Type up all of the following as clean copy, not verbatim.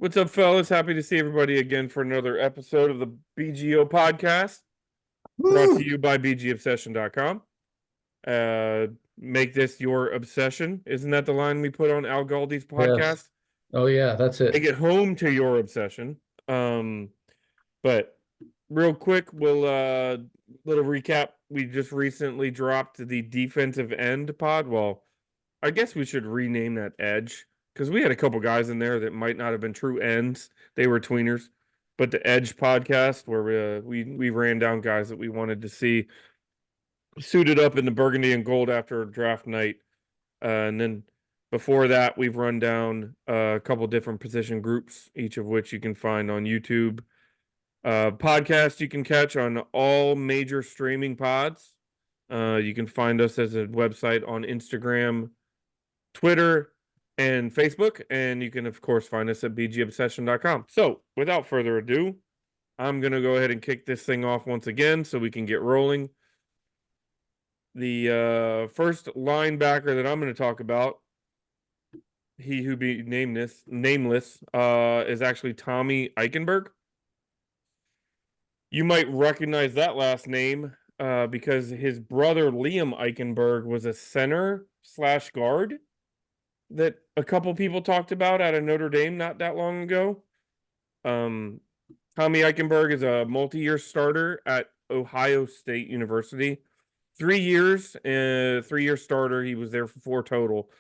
What's up, fellas? Happy to see everybody again for another episode of the BGO podcast, brought to Woo! you by bgobsession.com. Uh, make this your obsession. Isn't that the line we put on Al Galdi's Yes. podcast? Oh yeah, that's Make it. it home to your obsession. But real quick, we'll little recap. We just recently dropped the defensive end pod. Well, I guess we should rename that Edge because we had a couple guys in there that might not have been true ends. They were tweeners. But the Edge podcast, where we ran down guys that we wanted to see suited up in the burgundy and gold after draft night, and then before that, we've run down a couple different position groups, each of which you can find on YouTube. Podcast you can catch on all major streaming pods. You can find us as a website on Instagram, Twitter, and Facebook. And you can, of course, find us at bgobsession.com. So, without further ado, I'm going to go ahead and kick this thing off once again so we can get rolling. The first linebacker that I'm going to talk about, he who be nameless, is actually Tommy Eichenberg. You might recognize that last name because his brother Liam Eichenberg was a center slash guard that a couple people talked about out of Notre Dame not that long ago. Um, Tommy Eichenberg is a multi-year starter at Ohio State University. 3 years, 3-year starter. He was there for 4 total.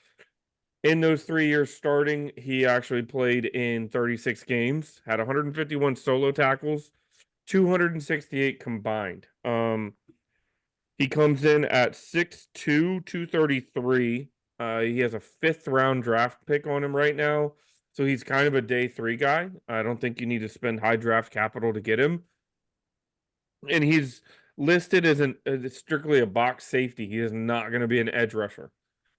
In those 3 years starting, he actually played in 36 games, had 151 solo tackles, 268 combined. He comes in at 6'2", 233. He has a 5th-round draft pick on him right now, so he's kind of a day 3 guy. I don't think you need to spend high draft capital to get him. And he's listed as strictly a box safety. He is not going to be an edge rusher.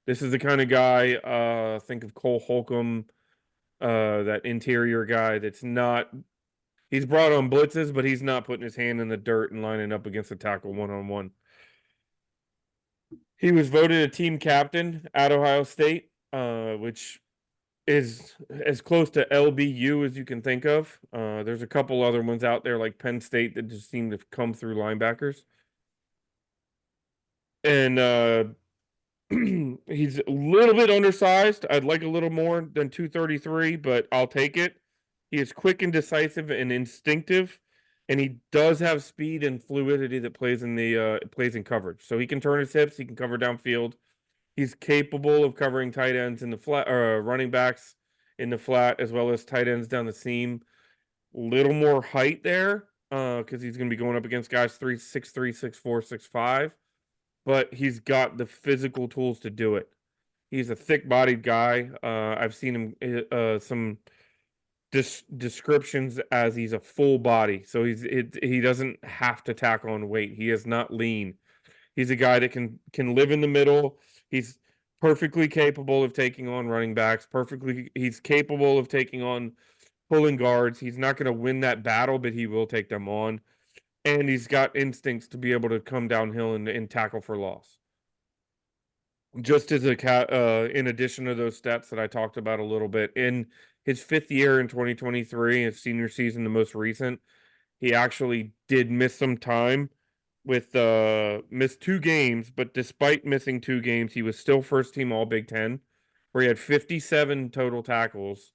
This is the kind of guy, think of Cole Holcomb, that interior guy that's not, he's brought on blitzes, but he's not putting his hand in the dirt and lining up against a tackle one-on-one. He was voted a team captain at Ohio State, which is as close to LBU as you can think of. There's a couple other ones out there like Penn State that just seem to come through linebackers. And he's a little bit undersized. I'd like a little more than 233, but I'll take it. He is quick and decisive and instinctive, and he does have speed and fluidity that plays in coverage. So he can turn his hips, he can cover downfield. He's capable of covering tight ends in the flat, or running backs in the flat, as well as tight ends down the seam. Little more height there, because he's going to be going up against guys 6'3", 6'4", 6'5", but he's got the physical tools to do it. He's a thick-bodied guy. I've seen him some descriptions as he's a full body, so he doesn't have to tack on weight. He is not lean. He's a guy that can live in the middle. He's perfectly capable of taking on running backs. He's capable of taking on pulling guards. He's not going to win that battle, but he will take them on. And he's got instincts to be able to come downhill and tackle for loss. Just as in addition to those stats that I talked about a little bit, in his 5th year in 2023, his senior season, the most recent, he actually did miss some time with missed 2 games, but despite missing 2 games, he was still first team All Big Ten, where he had 57 total tackles,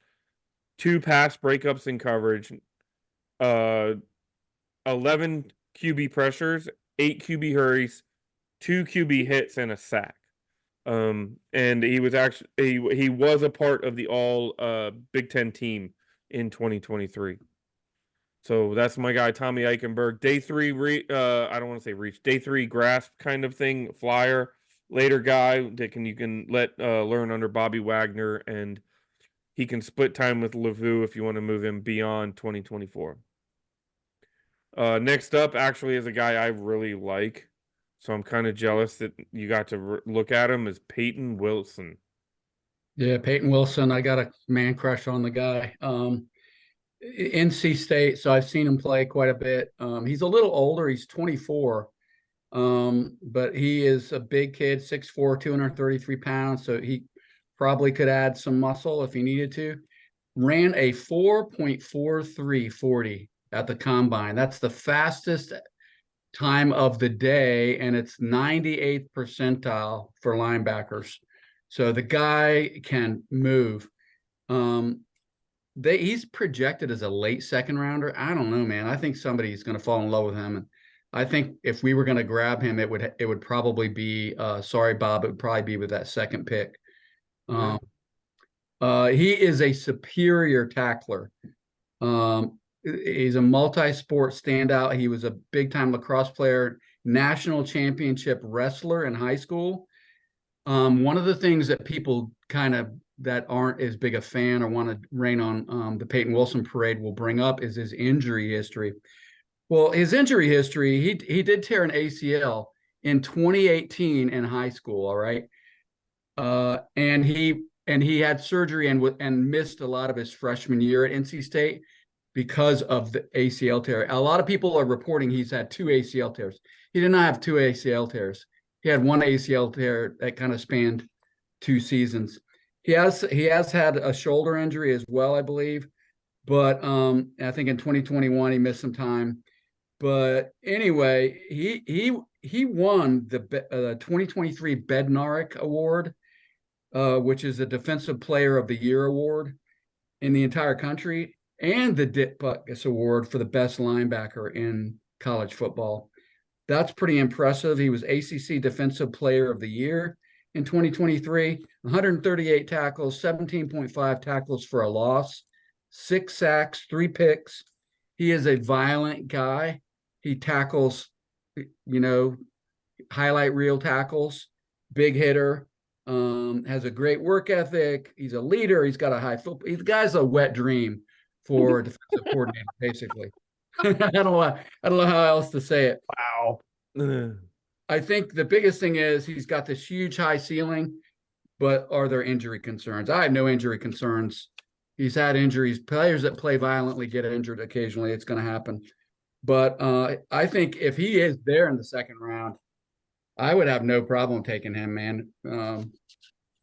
2 pass breakups in coverage, uh, 11 QB pressures, 8 QB hurries, 2 QB hits, and a sack. And he was actually he was a part of the All Big Ten team in 2023. So that's my guy Tommy Eichenberg. Day 3, I don't want to say reach. Day 3 grasp kind of thing, flyer. Later guy that you can let learn under Bobby Wagner, and he can split time with LeVue if you want to move him beyond 2024. Next up, actually, is a guy I really like, so I'm kind of jealous that you got to look at him, is Peyton Wilson. Yeah, Peyton Wilson. I got a man crush on the guy. NC State, so I've seen him play quite a bit. He's a little older. He's 24, but he is a big kid, 6'4", 233 pounds. So he probably could add some muscle if he needed to. ran a 4.4340 at the combine. That's the fastest time of the day, and it's 98th percentile for linebackers. So the guy can move. Um, he's projected as a late second rounder. I don't know, man. I think somebody's going to fall in love with him, and I think if we were going to grab him, it would probably be sorry, Bob. It would probably be with that second pick. Um, he is a superior tackler. He's a multi-sport standout. He was a big-time lacrosse player, national championship wrestler in high school. One of the things that people kind of that aren't as big a fan or want to rain on the Peyton Wilson parade will bring up is his injury history. Well, his injury history, he did tear an ACL in 2018 in high school. All right, and he had surgery and missed a lot of his freshman year at NC State because of the ACL tear. A lot of people are reporting he's had two ACL tears. He did not have two ACL tears. He had one ACL tear that kind of spanned 2 seasons. He has had a shoulder injury as well, I believe, but I think in 2021 he missed some time. But anyway, he won the 2023 Bednarik Award, which is a Defensive Player of the Year award in the entire country, and the Dick Butkus Award for the best linebacker in college football. That's pretty impressive. He was ACC Defensive Player of the Year in 2023, 138 tackles, 17.5 tackles for a loss, 6 sacks, 3 picks. He is a violent guy. He tackles, highlight reel tackles, big hitter, has a great work ethic. He's a leader. He's got a high football. The guy's a wet dream for a defensive coordinator, basically. I don't know how else to say it. Wow. I think the biggest thing is he's got this huge high ceiling, but are there injury concerns? I have no injury concerns. He's had injuries. Players that play violently get injured occasionally. It's going to happen. But I think if he is there in the second round, I would have no problem taking him, man.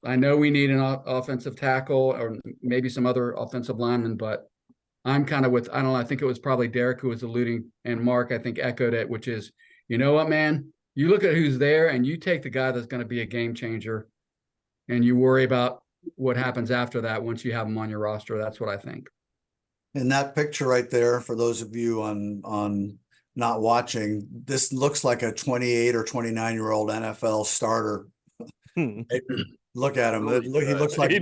I know we need an offensive tackle or maybe some other offensive lineman, but I'm kind of I don't know, I think it was probably Derek who was alluding, and Mark, I think, echoed it, which is, you know what, man? You look at who's there and you take the guy that's going to be a game changer, and you worry about what happens after that once you have him on your roster. That's what I think. In that picture right there, for those of you on not watching, this looks like a 28 or 29-year-old NFL starter. Look at him. He looks like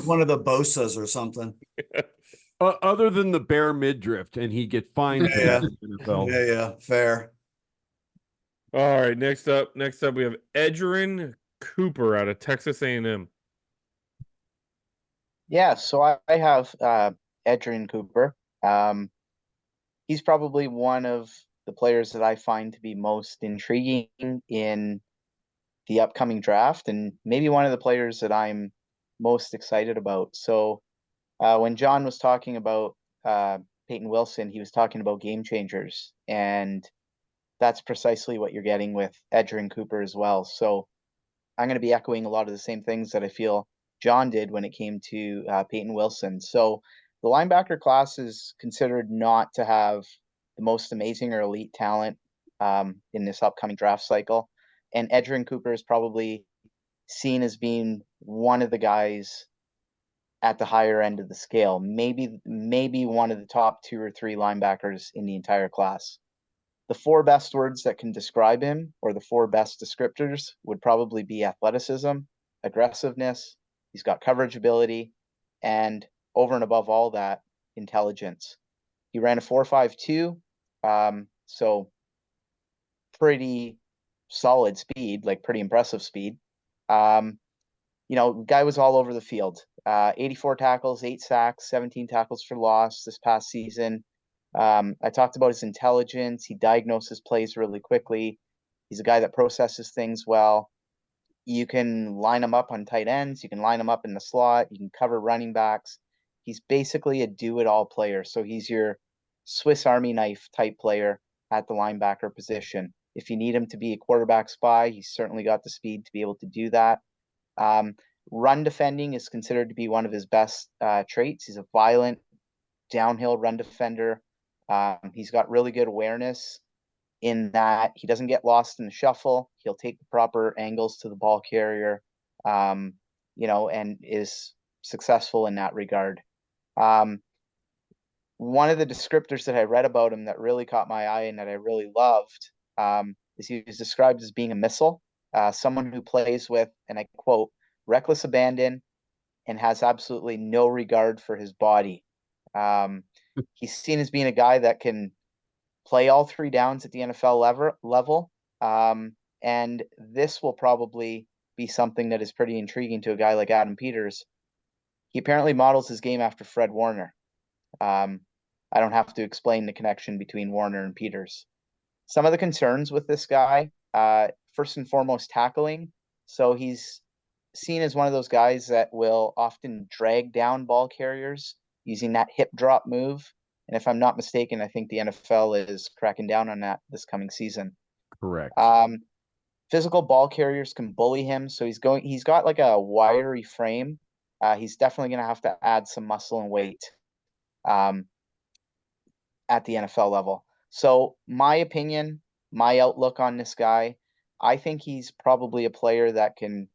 one of the Bosas or something. Other than the bare midriff, and he get fined for that in the NFL. Yeah, fair. All right, next up we have Edgerrin Cooper out of Texas A&M. Yeah, so I have Edgerrin Cooper. He's probably one of the players that I find to be most intriguing in the upcoming draft, and maybe one of the players that I'm most excited about. So when John was talking about Peyton Wilson, he was talking about game changers, and that's precisely what you're getting with Edgerrin Cooper as well. So I'm going to be echoing a lot of the same things that I feel John did when it came to Peyton Wilson. So the linebacker class is considered not to have the most amazing or elite talent in this upcoming draft cycle. And Edgerrin Cooper is probably seen as being one of the guys at the higher end of the scale, maybe one of the top 2 or 3 linebackers in the entire class. The 4 best words that can describe him, or the 4 best descriptors, would probably be athleticism, aggressiveness, he's got coverage ability, and over and above all that, intelligence. He ran a 4.52, so pretty solid speed, like pretty impressive speed. Guy was all over the field. 84 tackles, 8 sacks, 17 tackles for loss this past season. I talked about his intelligence. He diagnoses plays really quickly. He's a guy that processes things well. You can line him up on tight ends. You can line him up in the slot. You can cover running backs. He's basically a do-it-all player. So he's your Swiss Army knife type player at the linebacker position. If you need him to be a quarterback spy, he's certainly got the speed to be able to do that. Run defending is considered to be one of his best traits. He's a violent downhill run defender. He's got really good awareness in that he doesn't get lost in the shuffle. He'll take the proper angles to the ball carrier, and is successful in that regard. One of the descriptors that I read about him that really caught my eye and that I really loved is he was described as being a missile, someone who plays with, and I quote, reckless abandon and has absolutely no regard for his body. He's seen as being a guy that can play all three downs at the NFL level. And this will probably be something that is pretty intriguing to a guy like Adam Peters. He apparently models his game after Fred Warner. I don't have to explain the connection between Warner and Peters. Some of the concerns with this guy, first and foremost, tackling. So he's seen as one of those guys that will often drag down ball carriers using that hip drop move. And if I'm not mistaken, I think the NFL is cracking down on that this coming season. Correct. Physical ball carriers can bully him. So he's got like a wiry frame. He's definitely going to have to add some muscle and weight at the NFL level. So my opinion, my outlook on this guy, I think he's probably a player that can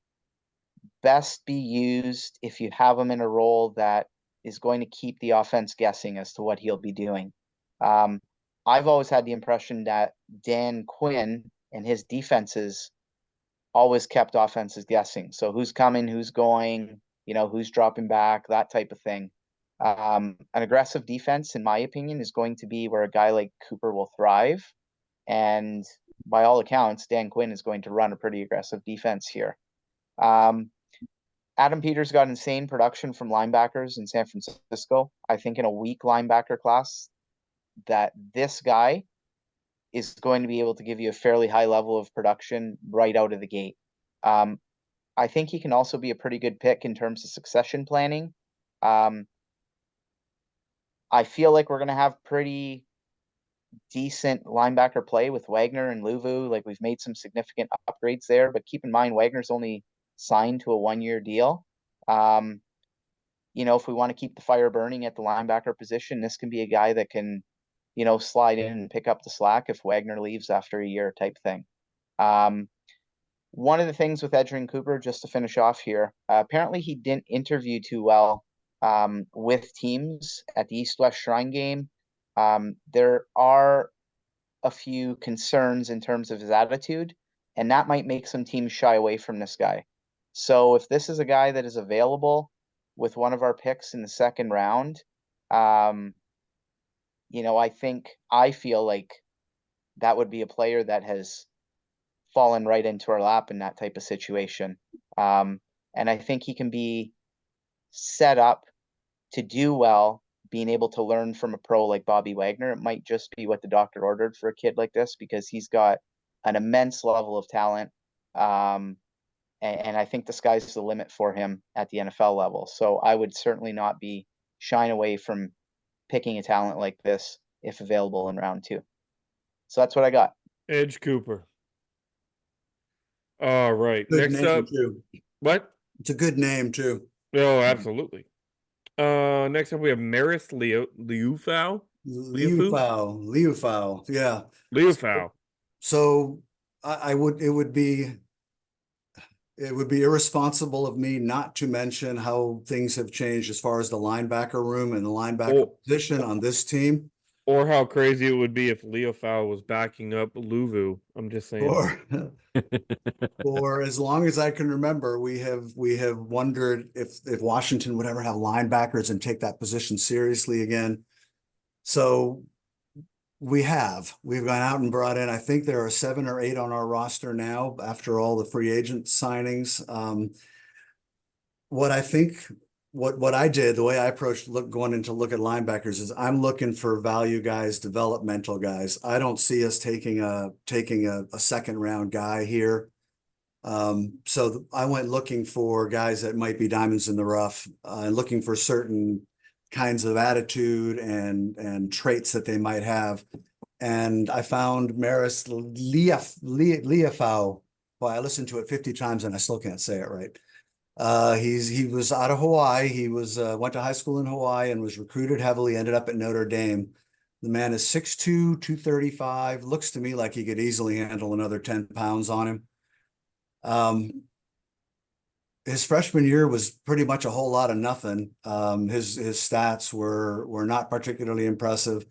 best be used if you have him in a role that is going to keep the offense guessing as to what he'll be doing. I've always had the impression that Dan Quinn and his defenses always kept offenses guessing. So who's coming, who's going, who's dropping back, that type of thing. An aggressive defense, in my opinion, is going to be where a guy like Cooper will thrive. And by all accounts, Dan Quinn is going to run a pretty aggressive defense here. Adam Peters got insane production from linebackers in San Francisco. I think in a weak linebacker class, that this guy is going to be able to give you a fairly high level of production right out of the gate. I think he can also be a pretty good pick in terms of succession planning. I feel like we're going to have pretty decent linebacker play with Wagner and Luvu. Like, we've made some significant upgrades there, but keep in mind, Wagner's only signed to a 1-year deal. If we want to keep the fire burning at the linebacker position, this can be a guy that can, slide in and pick up the slack if Wagner leaves after a year type thing. One of the things with Edgerrin Cooper, just to finish off here, apparently he didn't interview too well with teams at the East-West Shrine game. There are a few concerns in terms of his attitude, and that might make some teams shy away from this guy. So if this is a guy that is available with one of our picks in the second round, I feel like that would be a player that has fallen right into our lap in that type of situation. And I think he can be set up to do well, being able to learn from a pro like Bobby Wagner. It might just be what the doctor ordered for a kid like this, because he's got an immense level of talent. And I think the sky's the limit for him at the NFL level. So I would certainly not be shying away from picking a talent like this if available in round 2. So that's what I got. Edge Cooper. All right. Good Next name up. too. What? It's a good name too. Oh, absolutely. Next up we have Maris Liufau. Liufau. Yeah. Liufau. So it would be irresponsible of me not to mention how things have changed as far as the linebacker room and the linebacker position on this team. Or how crazy it would be if Liufau was backing up Luvu. I'm just saying. For as long as I can remember, we have wondered if Washington would ever have linebackers and take that position seriously again. So we've gone out and brought in, I think there are 7 or 8 on our roster now after all the free agent signings. What I did, the way I approached going into look at linebackers, is I'm looking for value guys, developmental guys. I don't see us taking a second round guy here. So I went looking for guys that might be diamonds in the rough, and looking for certain kinds of attitude and traits that they might have. And I found Maris Liufau. Well, I listened to it 50 times and I still can't say it right. He was out of Hawaii. He was went to high school in Hawaii and was recruited heavily, ended up at Notre Dame. The man is 6'2", 235. Looks to me like he could easily handle another 10 pounds on him. His freshman year was pretty much a whole lot of nothing. His stats were not particularly impressive.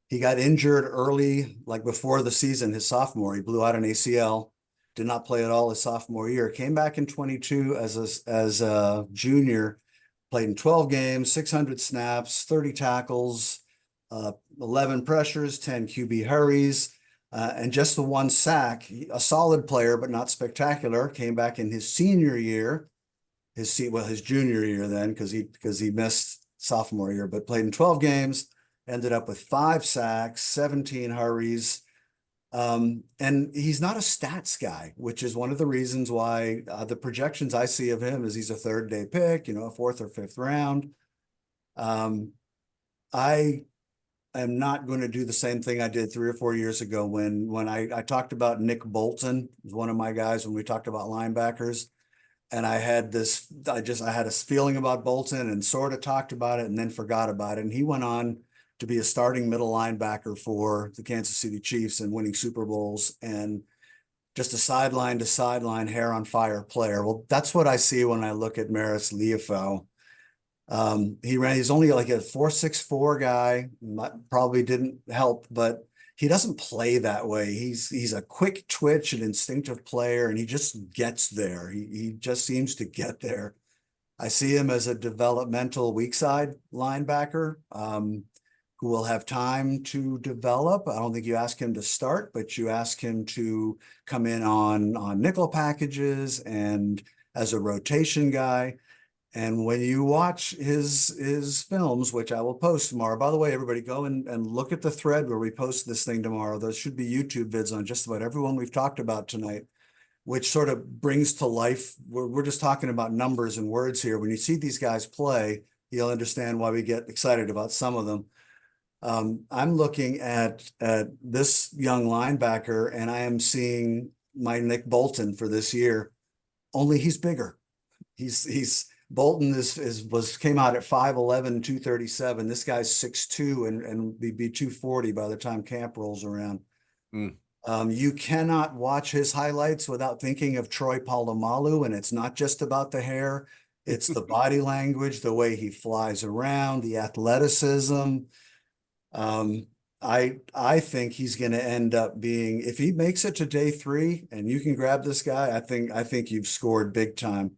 He got injured early, like before the season, his sophomore. He blew out an ACL, did not play at all his sophomore year. Came back in 22 as a junior, played in 12 games, 600 snaps, 30 tackles, 11 pressures, 10 QB hurries, and just the one sack. A solid player, but not spectacular. Came back in his senior year, his junior year then, because he missed sophomore year, but played in 12 games. Ended up with 5 sacks, 17 hurries. And he's not a stats guy, which is one of the reasons why the projections I see of him is he's a 3rd-day pick, a 4th or 5th round. I am not going to do the same thing I did 3 or 4 years ago when I talked about Nick Bolton, was one of my guys when we talked about linebackers. And I had a feeling about Bolton and sort of talked about it and then forgot about it. And he went on to be a starting middle linebacker for the Kansas City Chiefs and winning Super Bowls, and just a sideline to sideline hair on fire player. Well, that's what I see when I look at Maris Liufau. He's only like a 4.64 guy, probably didn't help, but he doesn't play that way. He's a quick twitch and instinctive player, and he just gets there. He just seems to get there. I see him as a developmental weak side linebacker, who will have time to develop. I don't think you ask him to start, but you ask him to come in on nickel packages and as a rotation guy. And when you watch his films, which I will post tomorrow, by the way, everybody go and look at the thread where we post this thing tomorrow. There should be YouTube vids on just about everyone we've talked about tonight, which sort of brings to life. We're just talking about numbers and words here. When you see these guys play, you'll understand why we get excited about some of them. I'm looking at this young linebacker, and I am seeing my Nick Bolton for this year. Only he's bigger. Bolton came out at 5'11", 237. This guy's 6'2", and be 240 by the time camp rolls around. You cannot watch his highlights without thinking of Troy Polamalu, and it's not just about the hair. It's the body language, the way he flies around, the athleticism. I think he's going to end up being, if he makes it to day 3 and you can grab this guy, I think you've scored big time.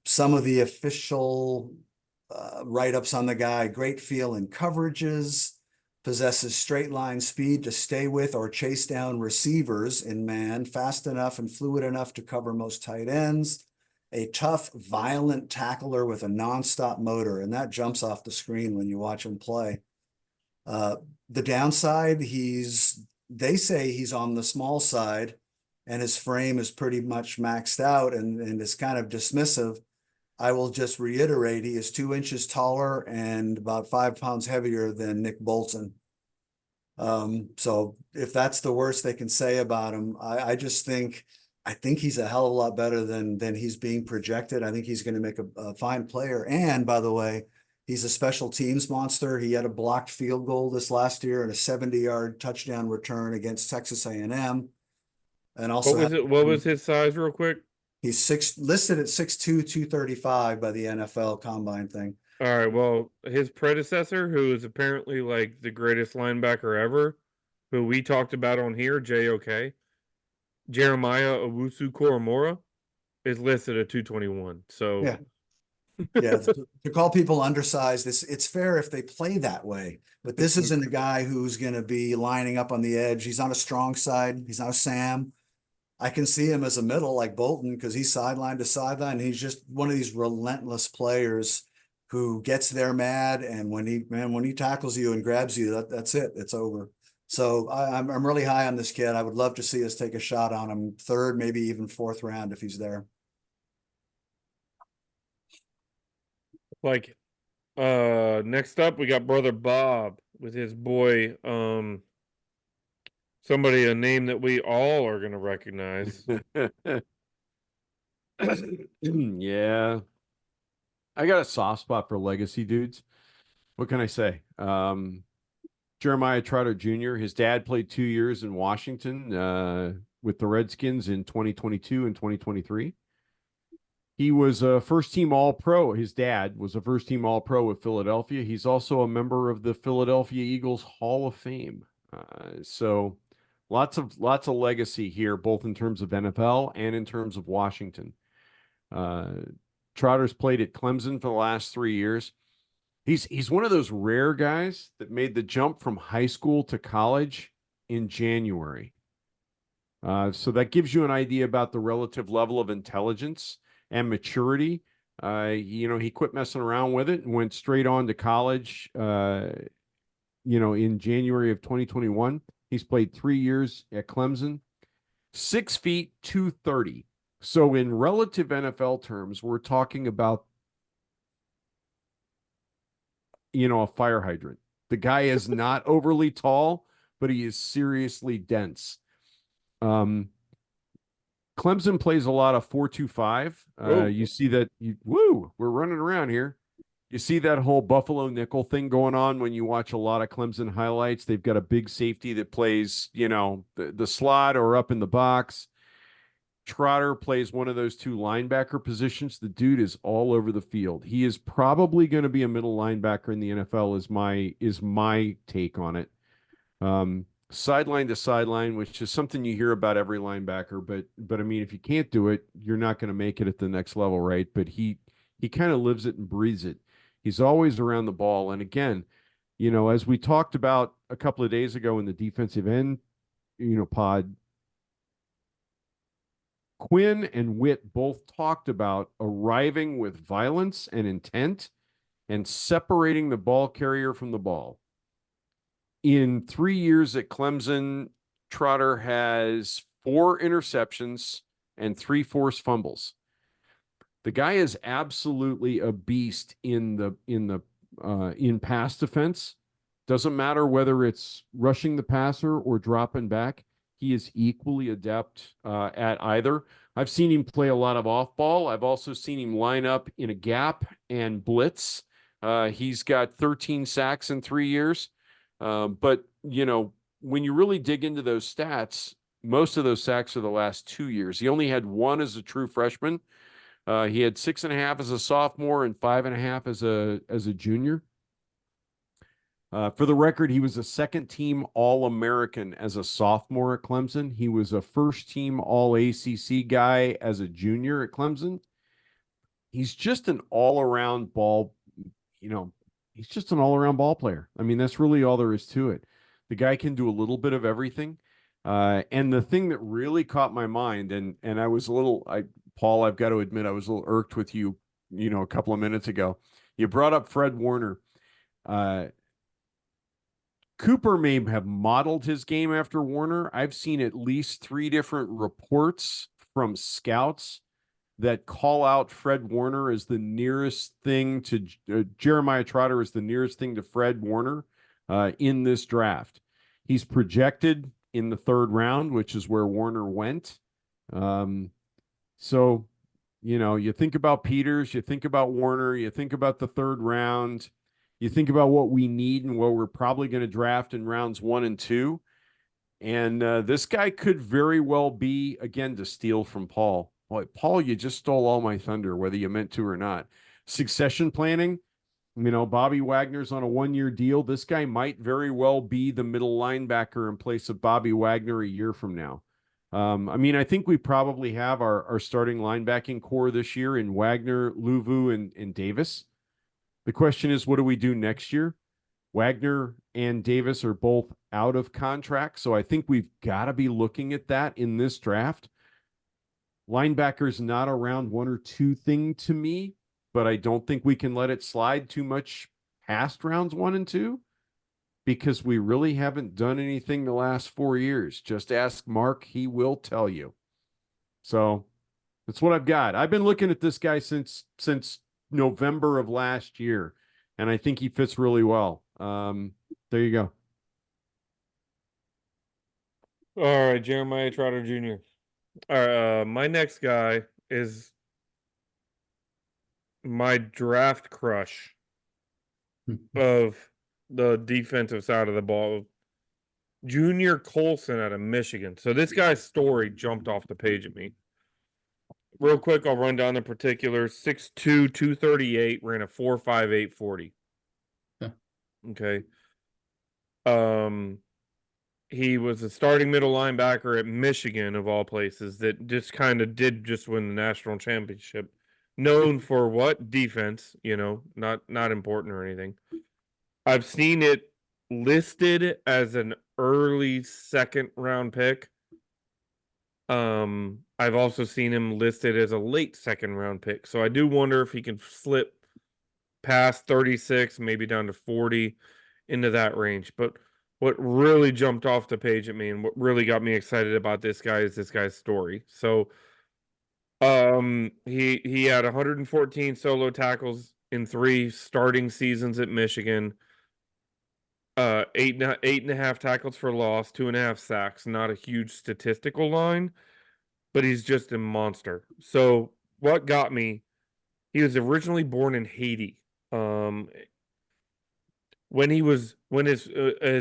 Some of the official write-ups on the guy: great feel in coverages, possesses straight line speed to stay with or chase down receivers in man, fast enough and fluid enough to cover most tight ends, a tough, violent tackler with a nonstop motor, and that jumps off the screen when you watch him play. The downside, they say he's on the small side, and his frame is pretty much maxed out and is kind of dismissive. I will just reiterate, he is 2 inches taller and about 5 pounds heavier than Nick Bolton. So if that's the worst they can say about him, I think he's a hell of a lot better than he's being projected. I think he's going to make a fine player. And by the way, he's a special teams monster. He had a blocked field goal this last year and a 70-yard touchdown return against Texas A&M. And also, what was his size, real quick? He's listed at 6'2", 235 by the NFL Combine thing. All right. Well, his predecessor, who is apparently like the greatest linebacker ever, who we talked about on here, JOK, Jeremiah Owusu-Koramoah, is listed at 221. So yeah. To call people undersized, it's fair if they play that way. But this isn't a guy who's going to be lining up on the edge. He's not a strong side. He's not a Sam. I can see him as a middle like Bolton because he's sideline to sideline. He's just one of these relentless players who gets there mad, and when he tackles you and grabs you, that's it. It's over. So I'm really high on this kid. I would love to see us take a shot on him 3rd, maybe even 4th round if he's there. like next up we got brother Bob with his boy, a name that we all are going to recognize. Yeah. I got a soft spot for legacy dudes. What can I say? Jeremiah Trotter Jr., his dad played 2 years in Washington with the Redskins in 2022 and 2023. He was a first team All Pro. His dad was a first team All Pro with Philadelphia. He's also a member of the Philadelphia Eagles Hall of Fame. So lots of legacy here, both in terms of NFL and in terms of Washington. Trotter's played at Clemson for the last 3 years. He's one of those rare guys that made the jump from high school to college in January. So that gives you an idea about the relative level of intelligence and maturity. He quit messing around with it and went straight on to college. In January of 2021, he's played 3 years at Clemson. 6 feet 230. So in relative NFL terms, we're talking about a fire hydrant. The guy is not overly tall, but he is seriously dense. Clemson plays a lot of 4-2-5. You see that we're running around here. You see that whole Buffalo nickel thing going on when you watch a lot of Clemson highlights. They've got a big safety that plays, the slot or up in the box. Trotter plays one of those two linebacker positions. The dude is all over the field. He is probably going to be a middle linebacker in the NFL is my take on it. Sideline to sideline, which is something you hear about every linebacker, but I mean, if you can't do it, you're not going to make it at the next level, right? But he kind of lives it and breathes it. He's always around the ball. And again, as we talked about a couple of days ago in the defensive end, pod, Quinn and Witt both talked about arriving with violence and intent and separating the ball carrier from the ball. In 3 years at Clemson, Trotter has 4 interceptions and 3 forced fumbles. The guy is absolutely a beast in pass defense. Doesn't matter whether it's rushing the passer or dropping back. He is equally adept at either. I've seen him play a lot of off ball. I've also seen him line up in a gap and blitz. He's got 13 sacks in 3 years. But when you really dig into those stats, most of those sacks are the last 2 years. He only had 1 as a true freshman. He had 6.5 as a sophomore and 5.5 as a junior. For the record, he was a second-team All-American as a sophomore at Clemson. He was a first-team All-ACC guy as a junior at Clemson. He's just an all-around ball, he's just an all-around ball player. I mean, that's really all there is to it. The guy can do a little bit of everything. And the thing that really caught my mind, and I was Paul, I've got to admit, I was a little irked with you, a couple of minutes ago. You brought up Fred Warner. Cooper may have modeled his game after Warner. I've seen at least 3 different reports from scouts that call out Fred Warner as the nearest thing to Jeremiah Trotter is the nearest thing to Fred Warner in this draft. He's projected in the 3rd round, which is where Warner went. So, you think about Peters, you think about Warner, you think about the 3rd round. You think about what we need and what we're probably going to draft in rounds 1 and 2. And this guy could very well be, again, to steal from Paul. Boy, Paul, you just stole all my thunder, whether you meant to or not. Succession planning, Bobby Wagner's on a 1-year deal. This guy might very well be the middle linebacker in place of Bobby Wagner a year from now. I think we probably have our starting linebacking core this year in Wagner, Luvu, and Davis. The question is, what do we do next year? Wagner and Davis are both out of contract, so I think we've got to be looking at that in this draft. Linebacker's not a round 1 or 2 thing to me, but I don't think we can let it slide too much past rounds 1 and 2 because we really haven't done anything the last 4 years. Just ask Mark, he will tell you. So that's what I've got. I've been looking at this guy since November of last year, and I think he fits really well. There you go. All right, Jeremiah Trotter Jr. All right, my next guy is my draft crush of the defensive side of the ball, Junior Colson out of Michigan. So this guy's story jumped off the page at me. Real quick, I'll run down the particulars. 6'2", 238, ran a 4.58 40. Yeah. Okay. He was a starting middle linebacker at Michigan, of all places, that just kind of did just win the national championship. Known for what? Defense, not important or anything. I've seen it listed as an early second round pick. I've also seen him listed as a late second round pick. So I do wonder if he can slip past 36, maybe down to 40 into that range. But what really jumped off the page at me and what really got me excited about this guy is this guy's story. So he had 114 solo tackles in 3 starting seasons at Michigan. Eight and a half tackles for loss, 2.5 sacks. Not a huge statistical line, but he's just a monster. So what got me? He was originally born in Haiti. When as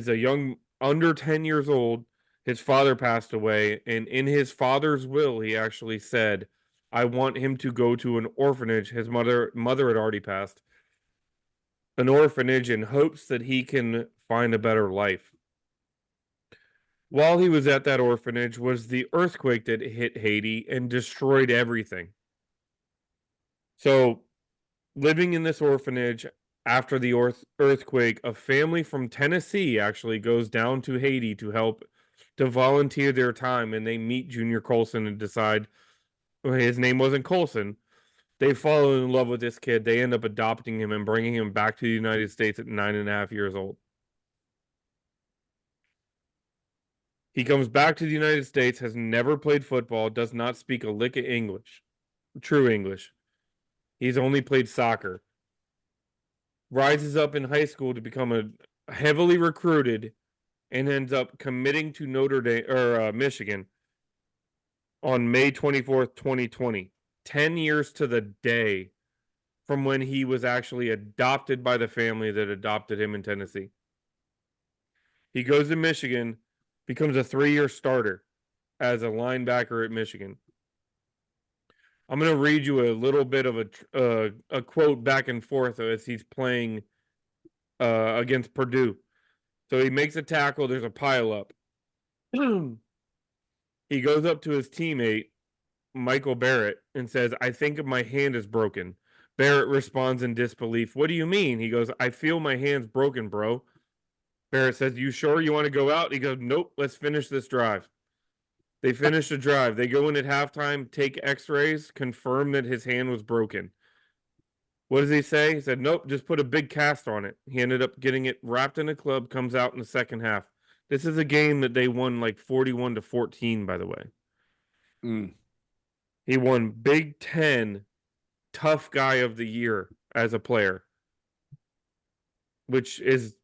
a young under 10 years old, his father passed away, and in his father's will, he actually said, "I want him to go to an orphanage." His mother had already passed. An orphanage in hopes that he can find a better life. While he was at that orphanage was the earthquake that hit Haiti and destroyed everything. So, living in this orphanage after the earthquake, a family from Tennessee actually goes down to Haiti to help, to volunteer their time, and they meet Junior Colson and decide, well, his name wasn't Colson. They fall in love with this kid. They end up adopting him and bringing him back to the United States at 9.5 years old. He comes back to the United States, has never played football, does not speak a lick of English, true English. He's only played soccer. Rises up in high school to become a heavily recruited and ends up committing to Notre Dame or Michigan on May 24th, 2020. 10 years to the day from when he was actually adopted by the family that adopted him in Tennessee. He goes to Michigan, becomes a 3-year starter as a linebacker at Michigan. I'm going to read you a little bit of a quote back and forth as he's playing against Purdue. So he makes a tackle. There's a pile up. He goes up to his teammate, Michael Barrett, and says, "I think my hand is broken." Barrett responds in disbelief. "What do you mean?" He goes, "I feel my hand's broken, bro." Barrett says, "You sure you want to go out?" He goes, "Nope, let's finish this drive." They finish the drive. They go in at halftime, take x-rays, confirm that his hand was broken. What does he say? He said, "Nope, just put a big cast on it." He ended up getting it wrapped in a club, comes out in the second half. This is a game that they won like 41-14, by the way. He won Big Ten Tough Guy of the Year as a player, which is,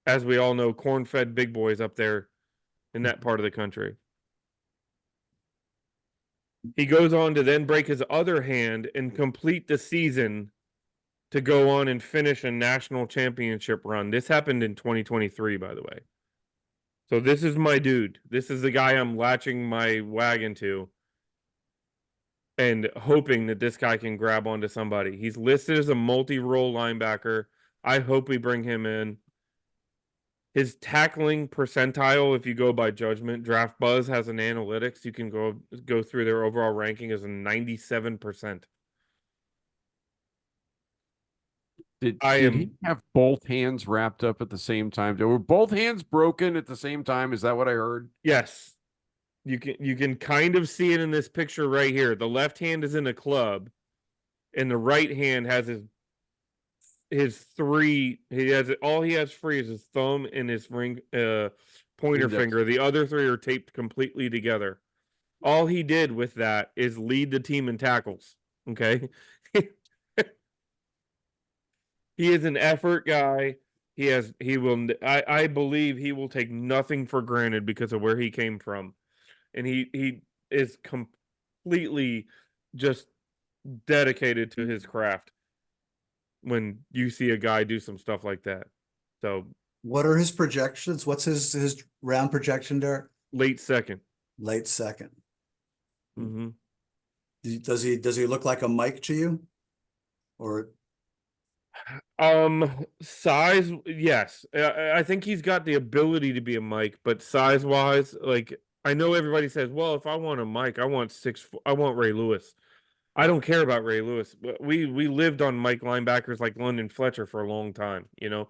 as we all know, corn-fed big boys up there in that part of the country. He goes on to then break his other hand and complete the season to go on and finish a national championship run. This happened in 2023, by the way. So this is my dude. This is the guy I'm latching my wagon to and hoping that this guy can grab onto somebody. He's listed as a multi-role linebacker. I hope we bring him in. His tackling percentile, if you go by judgment, Draft Buzz has an analytics. You can go through their overall ranking as a 97%. Did he have both hands wrapped up at the same time? Were both hands broken at the same time? Is that what I heard? Yes. You can kind of see it in this picture right here. The left hand is in a club, and the right hand has his three. All he has free is his thumb and his pointer Index finger. The other 3 are taped completely together. All he did with that is lead the team in tackles. Okay. He is an effort guy. I believe he will take nothing for granted because of where he came from. And he is completely just dedicated to his craft when you see a guy do some stuff like that. So What are his projections? What's his round projection, Derek? late second. Late second. Mm-hmm. Does he look like a Mike to you? Or Size, yes. I think he's got the ability to be a Mike, but size wise, like I know everybody says, well, if I want a Mike, I want I want Ray Lewis. I don't care about Ray Lewis. We lived on Mike linebackers like London Fletcher for a long time, you know.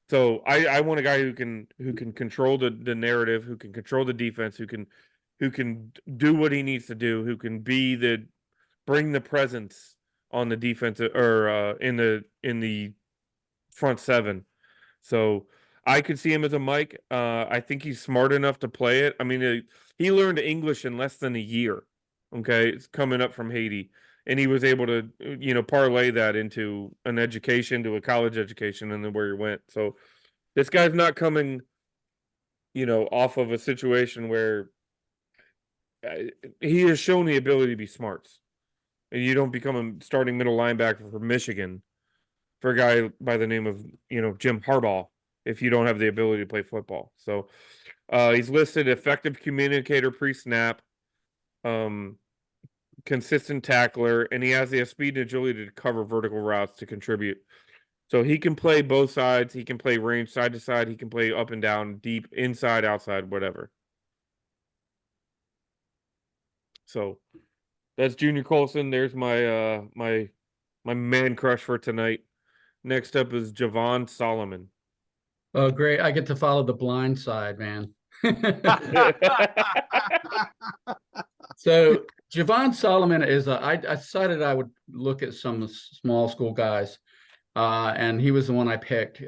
So I want a guy who can control the narrative, who can control the defense, who can do what he needs to do, who can bring the presence on the defense or in the front seven. So I could see him as a Mike. I think he's smart enough to play it. I mean, he learned English in less than a year. Okay, it's coming up from Haiti, and he was able to, parlay that into an education, to a college education, and then where he went. So this guy's not coming, off of a situation where he has shown the ability to be smarts, and you don't become a starting middle linebacker for Michigan for a guy by the name of Jim Harbaugh if you don't have the ability to play football. So he's listed effective communicator pre-snap, consistent tackler, and he has the speed and agility to cover vertical routes to contribute. So he can play both sides. He can play range side to side. He can play up and down, deep, inside, outside, whatever. So that's Junior Colson. There's my man crush for tonight. Next up is Javon Solomon. Oh, great. I get to follow the blind side, man. So Javon Solomon is I decided I would look at some small school guys, and he was the one I picked.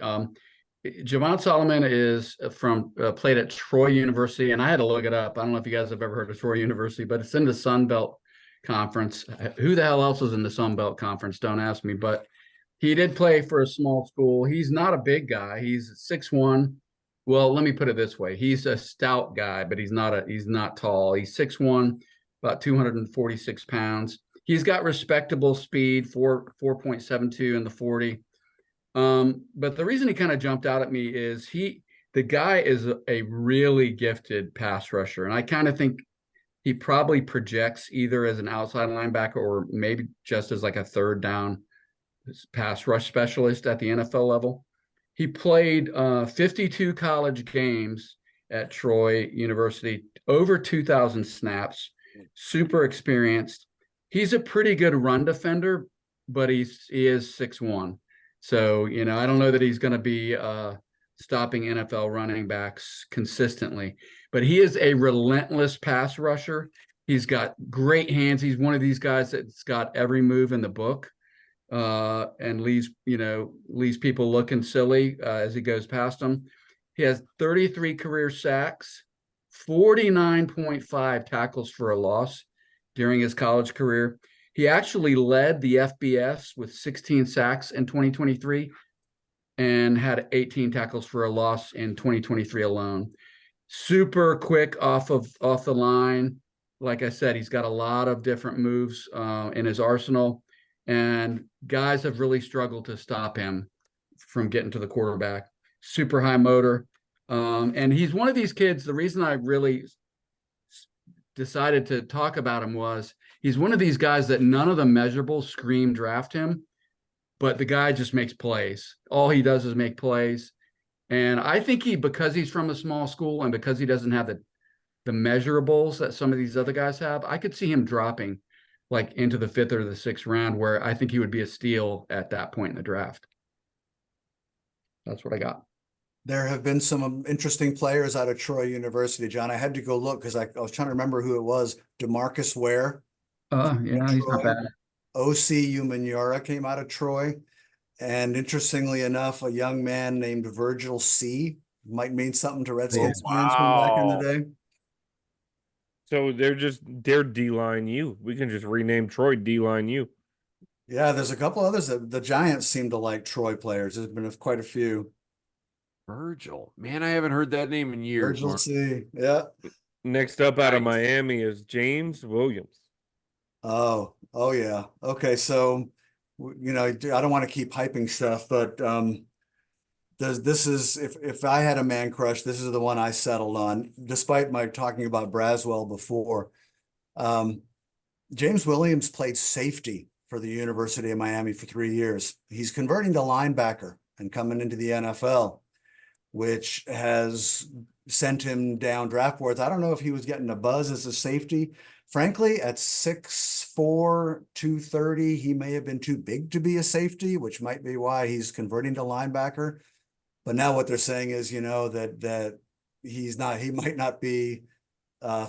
Javon Solomon is from played at Troy University, and I had to look it up. I don't know if you guys have ever heard of Troy University, but it's in the Sun Belt Conference. Who the hell else is in the Sun Belt Conference? Don't ask me, but he did play for a small school. He's not a big guy. He's 6'1". Well, let me put it this way. He's a stout guy, but he's not tall. He's 6'1", about 246 pounds. He's got respectable speed, 4.72 in the 40. But the reason he kind of jumped out at me is the guy is a really gifted pass rusher. And I kind of think he probably projects either as an outside linebacker or maybe just as like a third down pass rush specialist at the NFL level. He played 52 college games at Troy University, over 2,000 snaps, super experienced. He's a pretty good run defender, but he is 6'1". So, I don't know that he's going to be stopping NFL running backs consistently, but he is a relentless pass rusher. He's got great hands. He's one of these guys that's got every move in the book, and leaves people looking silly as he goes past them. He has 33 career sacks, 49.5 tackles for a loss during his college career. He actually led the FBS with 16 sacks in 2023 and had 18 tackles for a loss in 2023 alone. Super quick off the line. Like I said, he's got a lot of different moves in his arsenal, and guys have really struggled to stop him from getting to the quarterback. Super high motor. And he's one of these kids. The reason I really decided to talk about him was he's one of these guys that none of the measurables scream draft him, but the guy just makes plays. All he does is make plays. And I think because he's from a small school and because he doesn't have the measurables that some of these other guys have, I could see him dropping like into the 5th or the 6th round, where I think he would be a steal at that point in the draft. That's what I got. there have been some interesting players out of Troy University, John. I had to go look because I was trying to remember who it was. DeMarcus Ware. Yeah, he's not bad. O.C. Umanura came out of Troy. And interestingly enough, a young man named Virgil C. might mean something to Redskins fans from back in the day. So they're D-line U. We can just rename Troy D-line U. Yeah, there's a couple others that the Giants seem to like Troy players. There's been quite a few. Virgil, man, I haven't heard that name in years. Virgil Mark. C. Yeah. Next up out of Nice. Miami is James Williams. Oh yeah. Okay, so you know, I don't want to keep hyping stuff, but this is if I had a man crush, this is the one I settled on, despite my talking about Braswell before. Um, James Williams played safety for the University of Miami for 3 years. He's converting to linebacker and coming into the NFL, which has sent him down draft boards. I don't know if he was getting a buzz as a safety. Frankly, at 6'4", 230, he may have been too big to be a safety, which might be why he's converting to linebacker. But now what they're saying is, you know, that he might not be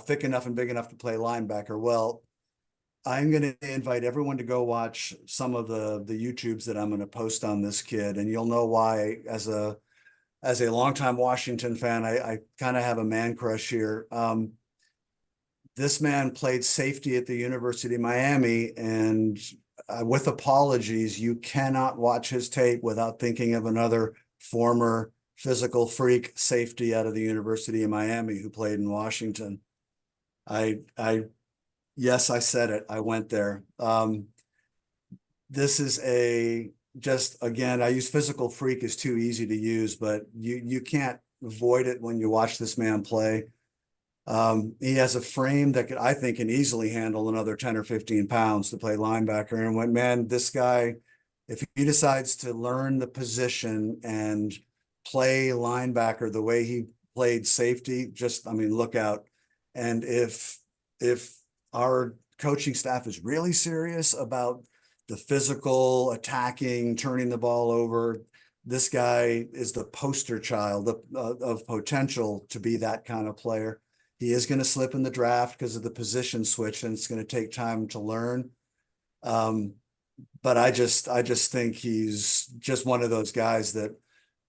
thick enough and big enough to play linebacker. Well, I'm going to invite everyone to go watch some of the YouTubes that I'm going to post on this kid, and you'll know why. As a longtime Washington fan, I kind of have a man crush here. This man played safety at the University of Miami, and with apologies, you cannot watch his tape without thinking of another former physical freak safety out of the University of Miami who played in Washington. Yes, I said it. I went there. This is again, I use physical freak is too easy to use, but you can't avoid it when you watch this man play. He has a frame that I think can easily handle another 10 or 15 pounds to play linebacker. And this guy, if he decides to learn the position and play linebacker the way he played safety, look out. And if our coaching staff is really serious about the physical attacking, turning the ball over, this guy is the poster child of potential to be that kind of player. He is going to slip in the draft because of the position switch, and it's going to take time to learn. But I just think he's just one of those guys that,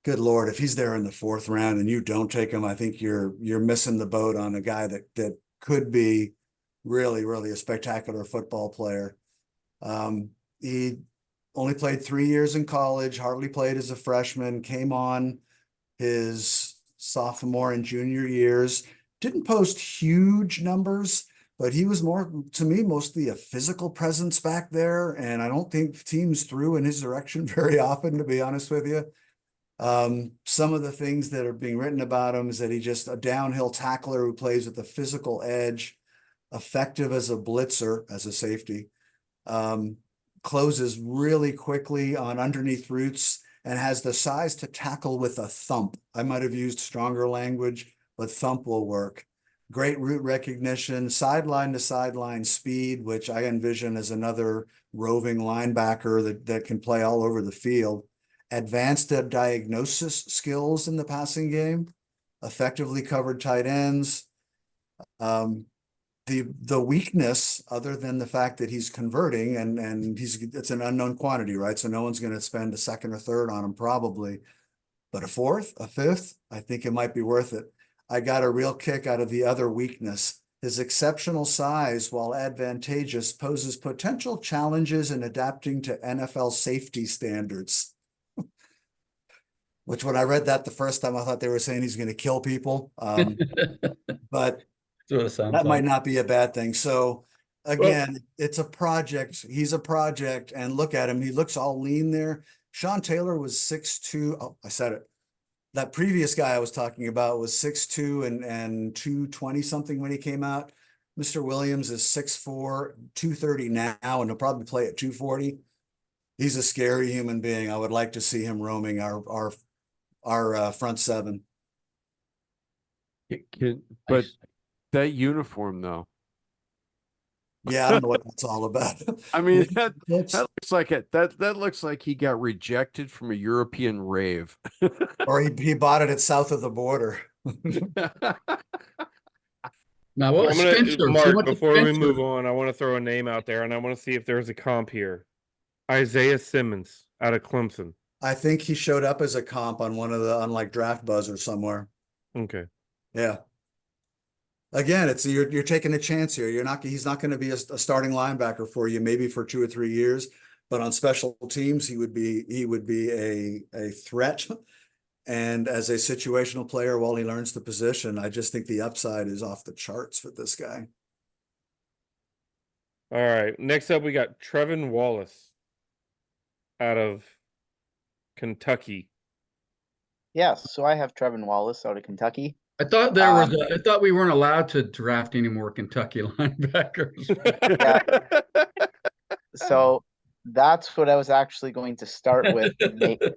good Lord, if he's there in the 4th round and you don't take him, I think you're missing the boat on a guy that could be really, really a spectacular football player. He only played 3 years in college, hardly played as a freshman, came on his sophomore and junior years, didn't post huge numbers, but he was more, to me, mostly a physical presence back there. And I don't think teams threw in his direction very often, to be honest with you. Some of the things that are being written about him is that he's just a downhill tackler who plays with a physical edge, effective as a blitzer, as a safety, closes really quickly on underneath routes, and has the size to tackle with a thump. I might have used stronger language, but thump will work. Great route recognition, sideline to sideline speed, which I envision as another roving linebacker that can play all over the field. Advanced diagnosis skills in the passing game, effectively covered tight ends. The weakness, other than the fact that he's converting and it's an unknown quantity, right? So no one's going to spend a 2nd or 3rd on him probably, but a 4th, a 5th, I think it might be worth it. I got a real kick out of the other weakness. His exceptional size, while advantageous, poses potential challenges in adapting to NFL safety standards. Which when I read that the first time, I thought they were saying he's going to kill people. But That's what it sounds that might like. not be a bad thing. So again, it's a project. He's a project, and look at him. He looks all lean there. Sean Taylor was 6'2". Oh, I said it. That previous guy I was talking about was 6'2" and 220 something when he came out. Mr. Williams is 6'4", 230 now, and he'll probably play at 240. He's a scary human being. I would like to see him roaming our front 7. But that uniform, though. Yeah, I don't know what that's all about. I mean, that looks like it. That looks like he got rejected from a European rave. Or he bought it at south of the border. Now, what was Spencer? Mark, before we move on, I want to throw a name out there, and I want to see if there's a comp here. Isaiah Simmons out of Clemson. I think he showed up as a comp on one of the unlike Draft Buzz or somewhere. Okay. Yeah. Again, you're taking a chance here. He's not going to be a starting linebacker for you, maybe for 2 or 3 years, but on special teams, he would be a threat. And as a situational player, while he learns the position, I just think the upside is off the charts with this guy. All right. Next up, we got Trevin Wallace out of Kentucky. Yes, so I have Trevin Wallace out of Kentucky. I thought Um, I thought we weren't allowed to draft any more Kentucky linebackers. Yeah. So that's what I was actually going to start with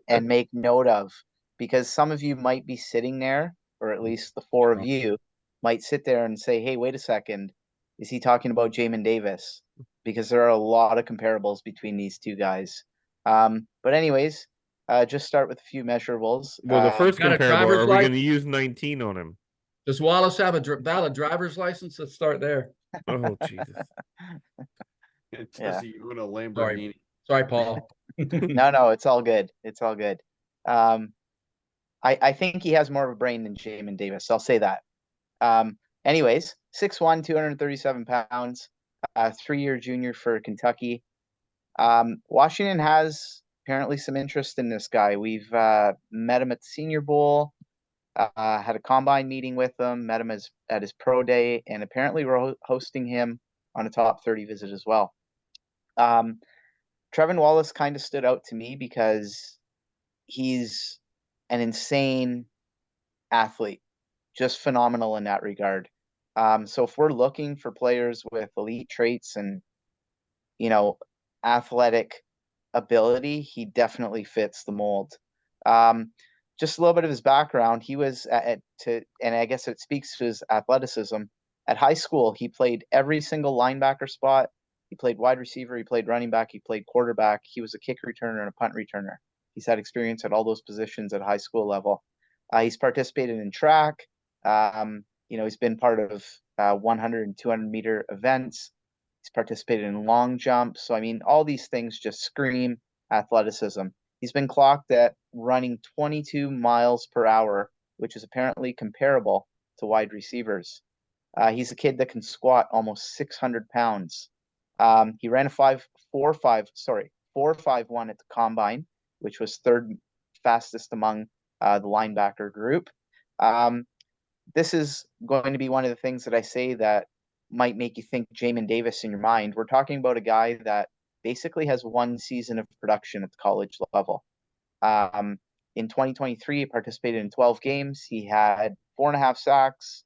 and make note of, because some of you might be sitting there, or at least the four of you might sit there and say, "Hey, wait a second, is he talking about Jamin Davis?" Because there are a lot of comparables between these two guys. But anyways, just start with a few measurables. Well, the first Got a comparable, driver's are we going to license? use 19 on him? Does Wallace have a valid driver's license? Let's start there. Oh, Jesus. Does Yeah. he own a Lamborghini? Sorry, Paul. No, it's all good. It's all good. I think he has more of a brain than Jamin Davis. I'll say that. Anyways, 6'1", 237 pounds, 3-year junior for Kentucky. Washington has apparently some interest in this guy. We've met him at the Senior Bowl, had a combine meeting with him, met him at his pro day, and apparently we're hosting him on a top 30 visit as well. Trevin Wallace kind of stood out to me because he's an insane athlete, just phenomenal in that regard. So if we're looking for players with elite traits and, you know, athletic ability, he definitely fits the mold. Just a little bit of his background. He was and I guess it speaks to his athleticism. At high school, he played every single linebacker spot. He played wide receiver. He played running back. He played quarterback. He was a kick returner and a punt returner. He's had experience at all those positions at high school level. He's participated in track. He's been part of 100 and 200 meter events. He's participated in long jumps. So, I mean, all these things just scream athleticism. He's been clocked at running 22 miles per hour, which is apparently comparable to wide receivers. He's a kid that can squat almost 600 pounds. He ran a 4.51 at the combine, which was third fastest among the linebacker group. This is going to be one of the things that I say that might make you think Jamin Davis in your mind. We're talking about a guy that basically has one season of production at the college level. In 2023, he participated in 12 games. He had 4.5 sacks,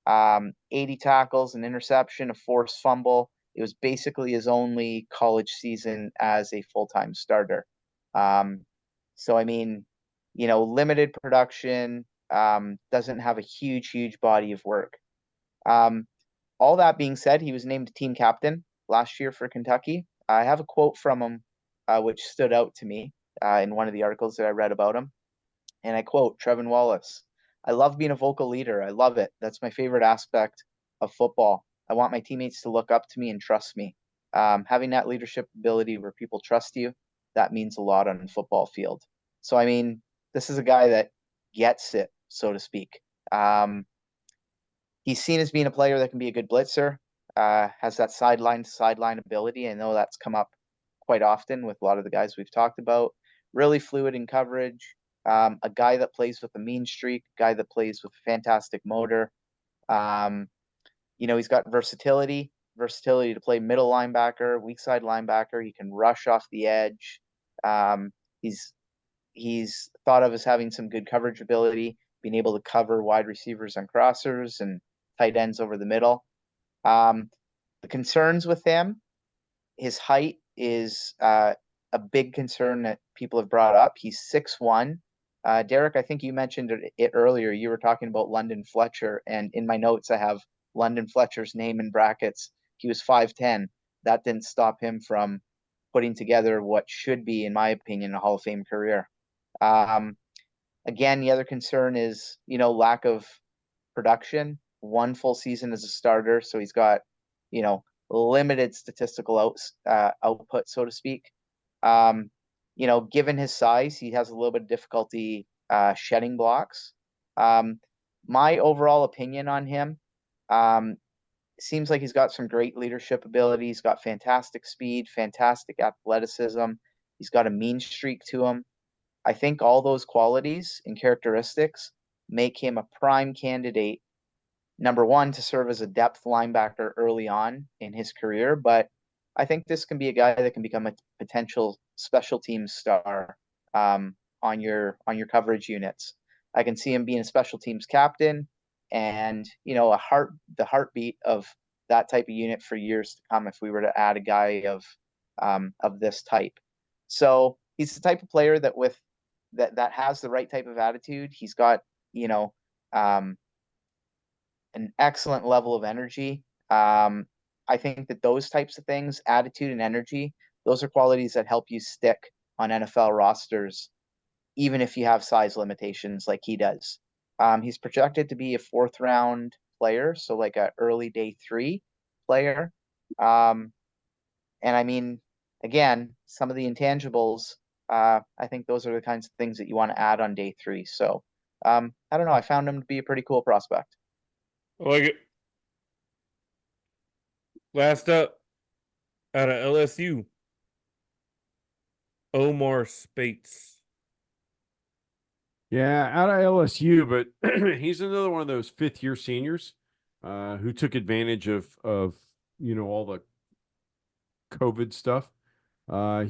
80 tackles, an interception, a forced fumble. It was basically his only college season as a full-time starter. So, I mean, limited production, doesn't have a huge body of work. All that being said, he was named team captain last year for Kentucky. I have a quote from him, which stood out to me in one of the articles that I read about him. And I quote Trevin Wallace: "I love being a vocal leader. I love it. That's my favorite aspect of football. I want my teammates to look up to me and trust me. Having that leadership ability where people trust you, that means a lot on the football field." So, I mean, this is a guy that gets it, so to speak. He's seen as being a player that can be a good blitzer, has that sideline to sideline ability. I know that's come up quite often with a lot of the guys we've talked about. Really fluid in coverage, a guy that plays with a mean streak, a guy that plays with a fantastic motor. He's got versatility to play middle linebacker, weak side linebacker. He can rush off the edge. He's thought of as having some good coverage ability, being able to cover wide receivers on crossers and tight ends over the middle. The concerns with him, his height is a big concern that people have brought up. He's 6'1". Derek, I think you mentioned it earlier. You were talking about London Fletcher, and in my notes I have London Fletcher's name in brackets. He was 5'10". That didn't stop him from putting together what should be, in my opinion, a Hall of Fame career. Again, the other concern is, lack of production. One full season as a starter, so he's got, limited statistical output, so to speak. Given his size, he has a little bit of difficulty shedding blocks. My overall opinion on him, seems like he's got some great leadership ability. He's got fantastic speed, fantastic athleticism. He's got a mean streak to him. I think all those qualities and characteristics make him a prime candidate, number one, to serve as a depth linebacker early on in his career, but I think this can be a guy that can become a potential special team star on your coverage units. I can see him being a special teams captain, and the heartbeat of that type of unit for years to come if we were to add a guy of this type. So he's the type of player that that has the right type of attitude. He's got, you know, um, an excellent level of energy. I think that those types of things, attitude and energy, those are qualities that help you stick on NFL rosters, even if you have size limitations like he does. He's projected to be a fourth round player, so like a early day 3 player. And I mean, again, some of the intangibles, I think those are the kinds of things that you want to add on day 3. So I don't know. I found him to be a pretty cool prospect. I like it. Last up, out of LSU, Omar Spates. Yeah, out of LSU, but he's another one of those fifth-year seniors who took advantage of all the COVID stuff.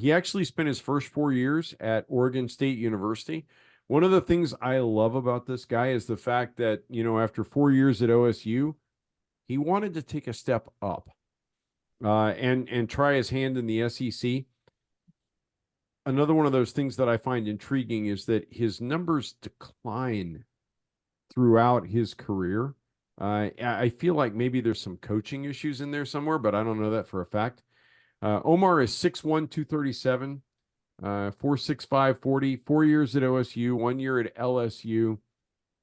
He actually spent his first 4 years at Oregon State University. One of the things I love about this guy is the fact that, after 4 years at OSU, he wanted to take a step up and try his hand in the SEC. Another one of those things that I find intriguing is that his numbers decline throughout his career. I feel like maybe there's some coaching issues in there somewhere, but I don't know that for a fact. Omar is 6'1", 237, 4.65, 40, 4 years at OSU, 1 year at LSU.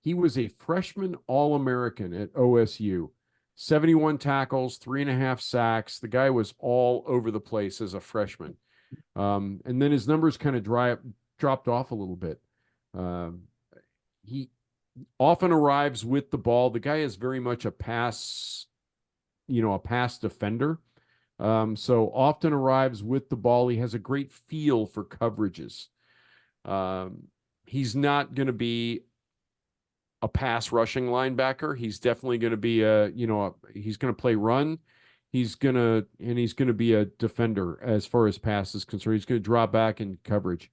He was a freshman All-American at OSU, 71 tackles, 3.5 sacks. The guy was all over the place as a freshman. And then his numbers kind of dropped off a little bit. He often arrives with the ball. The guy is very much a pass defender. So often arrives with the ball. He has a great feel for coverages. He's not going to be a pass rushing linebacker. He's definitely going to be he's going to play run. He's going to be a defender as far as pass is concerned. He's going to drop back in coverage.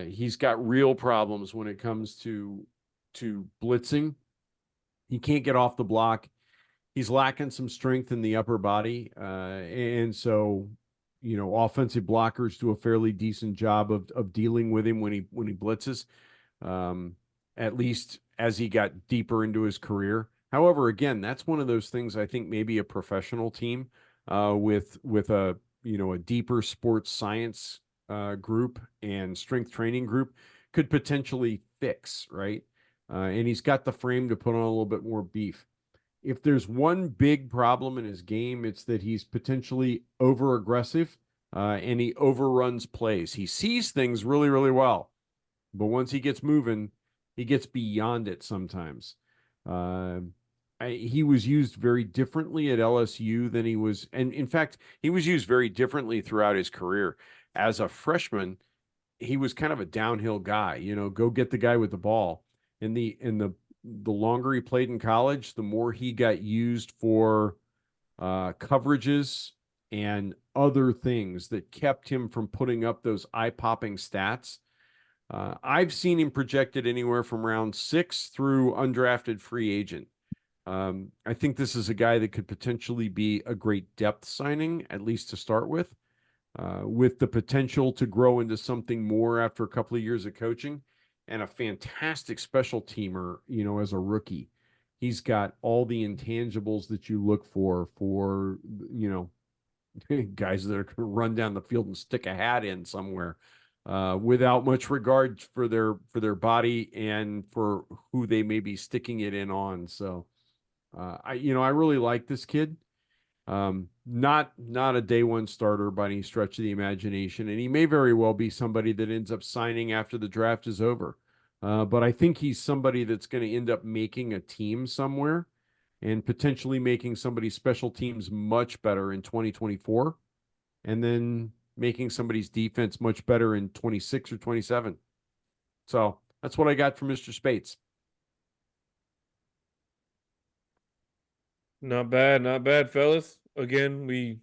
He's got real problems when it comes to blitzing. He can't get off the block. He's lacking some strength in the upper body. And so, offensive blockers do a fairly decent job of dealing with him when he blitzes, at least as he got deeper into his career. However, again, that's one of those things I think maybe a professional team with a deeper sports science group and strength training group could potentially fix, right? And he's got the frame to put on a little bit more beef. If there's one big problem in his game, it's that he's potentially over aggressive and he overruns plays. He sees things really, really well, but once he gets moving, he gets beyond it sometimes. He was used very differently at LSU than he was, and in fact, he was used very differently throughout his career. As a freshman, he was kind of a downhill guy, go get the guy with the ball. And the longer he played in college, the more he got used for coverages and other things that kept him from putting up those eye-popping stats. I've seen him projected anywhere from round 6 through undrafted free agent. I think this is a guy that could potentially be a great depth signing, at least to start with the potential to grow into something more after a couple of years of coaching, and a fantastic special teamer, as a rookie. He's got all the intangibles that you look for, guys that are going to run down the field and stick a hat in somewhere without much regard for their body and for who they may be sticking it in on. So, I really like this kid. Not a day one starter by any stretch of the imagination, and he may very well be somebody that ends up signing after the draft is over. But I think he's somebody that's going to end up making a team somewhere and potentially making somebody's special teams much better in 2024, and then making somebody's defense much better in 26 or 27. So that's what I got from Mr. Spates. Not bad, fellas. Again, we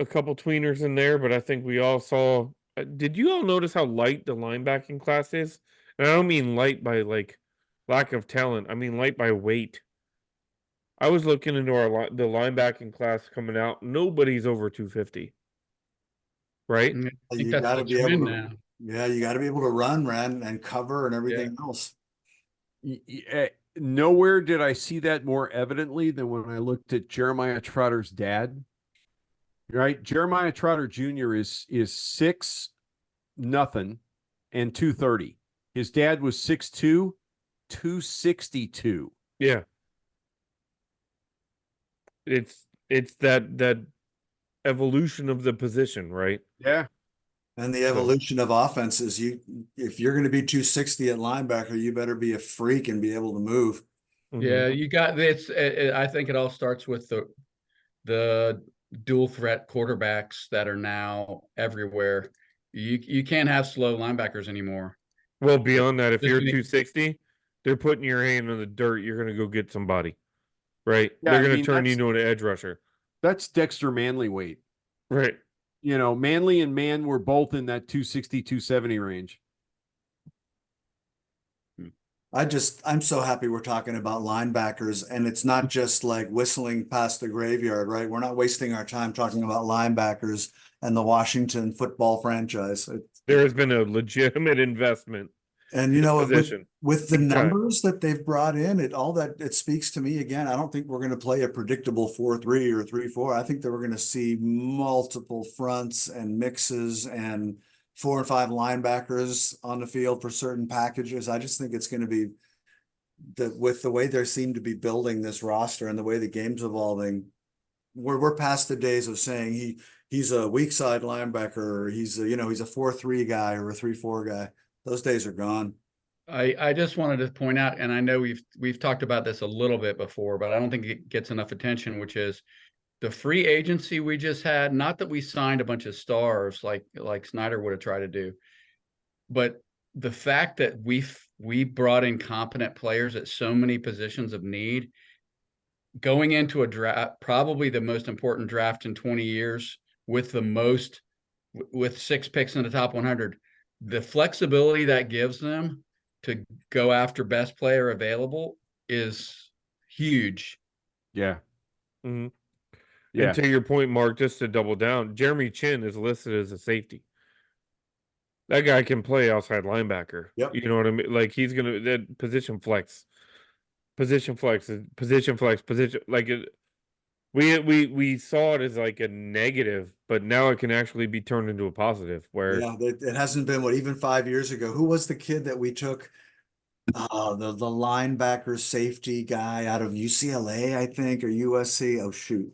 a couple tweeners in there, but I think we all saw. Did you all notice how light the linebacking class is? And I don't mean light by like lack of talent. I mean light by weight. I was looking into the linebacking class coming out. Nobody's over 250, right? I think You that's got to the be able trend to, now. yeah, you got to be able to run, and cover and Yeah. everything else. Nowhere did I see that more evidently than when I looked at Jeremiah Trotter's dad. Right, Jeremiah Trotter Jr. is 6'0" and 230. His dad was 6'2", 262. Yeah. It's that evolution of the position, right? Yeah. And the evolution of offenses, if you're going to be 260 at linebacker, you better be a freak and be able to move. Yeah, you got this. I think it all starts with the dual threat quarterbacks that are now everywhere. You can't have slow linebackers anymore. Well, beyond that, if Just you're gonna- 260, they're putting your hand in the dirt. You're going to go get somebody, right? Yeah, They're I going to mean, turn you that's- into an edge rusher, That's Dexter Manley weight. right? You know, Manley and Mann were both in that 260, 270 range. I'm so happy we're talking about linebackers, and it's not just like whistling past the graveyard, right? We're not wasting our time talking about linebackers and the Washington football franchise. There has been a legitimate investment And you in know, position. with the Big time. numbers that they've brought in, it speaks to me again. I don't think we're going to play a predictable 4-3 or 3-4. I think that we're going to see multiple fronts and mixes and 4 and 5 linebackers on the field for certain packages. I just think it's going to be that with the way they seem to be building this roster and the way the game's evolving, we're past the days of saying he's a weak side linebacker, or he's a 4-3 guy or a 3-4 guy. Those days are gone. I just wanted to point out, and I know we've talked about this a little bit before, but I don't think it gets enough attention, which is the free agency we just had. Not that we signed a bunch of stars like Snyder would have tried to do, but the fact that we brought in competent players at so many positions of need, going into a draft, probably the most important draft in 20 years, with 6 picks in the top 100, the flexibility that gives them to go after best player available is huge. Yeah. Mm-hmm. Yeah. And to your point, Mark, just to double down, Jeremy Chin is listed as a safety. That guy can play outside linebacker. Yep. You know what I mean? Like he's gonna that position flex. Position flex. Like we saw it as like a negative, but now it can actually be turned into a positive where Yeah, it hasn't been even 5 years ago. Who was the kid that we took? The linebacker safety guy out of UCLA, I think, or USC. Oh shoot.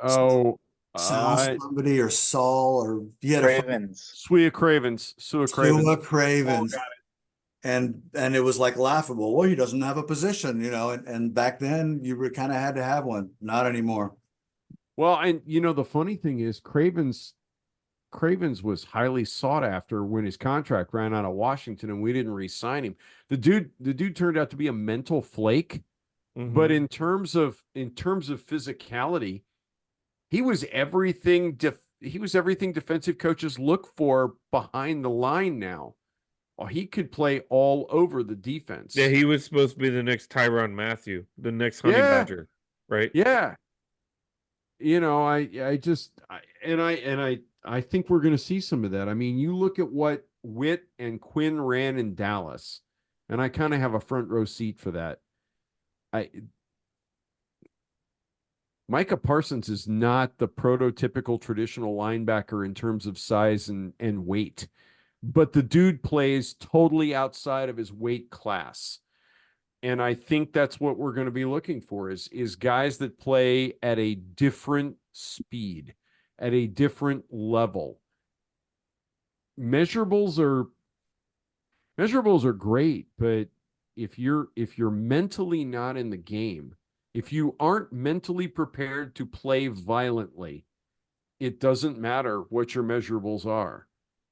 Oh, Sal somebody or Saul, or he had Ravens. Sua Cravens. Sua Cravens. And it was like laughable. Well, he doesn't have a position, and back then you were kind of had to have one. Not anymore. Well, and the funny thing is Cravens was highly sought after when his contract ran out of Washington and we didn't re-sign him. The dude turned out to be a mental flake, but in terms of physicality, he was everything defensive coaches look for behind the line now. Oh, he could play all over the defense. Yeah, he was supposed to be the next Tyrann Mathieu, the next Honey Badger, right? Yeah. I think we're going to see some of that. I mean, you look at what Witt and Quinn ran in Dallas, and I kind of have a front row seat for that. Micah Parsons is not the prototypical traditional linebacker in terms of size and weight, but the dude plays totally outside of his weight class. And I think that's what we're going to be looking for is guys that play at a different speed, at a different level. Measurables are great, but if you're mentally not in the game, if you aren't mentally prepared to play violently, it doesn't matter what your measurables are.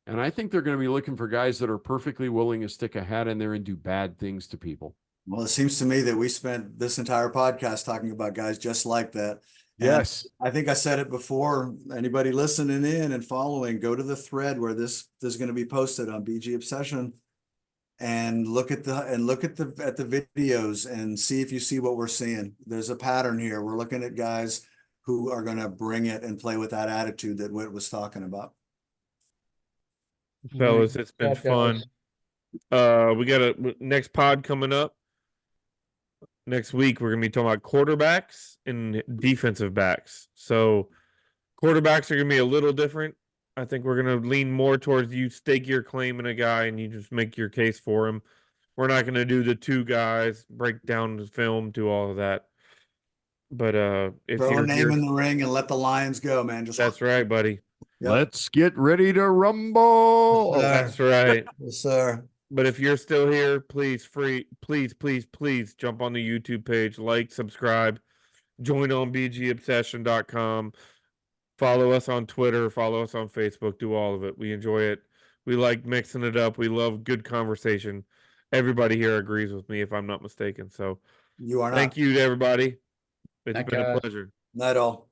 And I think they're going to be looking for guys that are perfectly willing to stick a hat in there and do bad things to people. Well, it seems to me that we spent this entire podcast talking about guys just like that. Yes. I think I said it before. Anybody listening in and following, go to the thread where this is going to be posted on BG Obsession, and look at the videos and see if you see what we're seeing. There's a pattern here. We're looking at guys who are going to bring it and play with that attitude that Whit was talking about. Fellas, it's been That does. fun. We got a next pod coming up. Next week, we're going to be talking about quarterbacks and defensive backs. So, quarterbacks are going to be a little different. I think we're going to lean more towards you stake your claim in a guy and you just make your case for him. We're not going to do the two guys, break down the film, do all of that. But if Throw a you're name here, in the ring and let the Lions go, man. Just that's right, buddy. Yep. Let's get ready to rumble. Yes, sir. That's right. Yes, sir. But if you're still here, please jump on the YouTube page, like, subscribe, join on bgobsession.com, follow us on Twitter, follow us on Facebook, do all of it. We enjoy it. We like mixing it up. We love good conversation. Everybody here agrees with me if I'm not mistaken. So You are not. thank you to everybody. It's Thank been you. a pleasure. Not at all.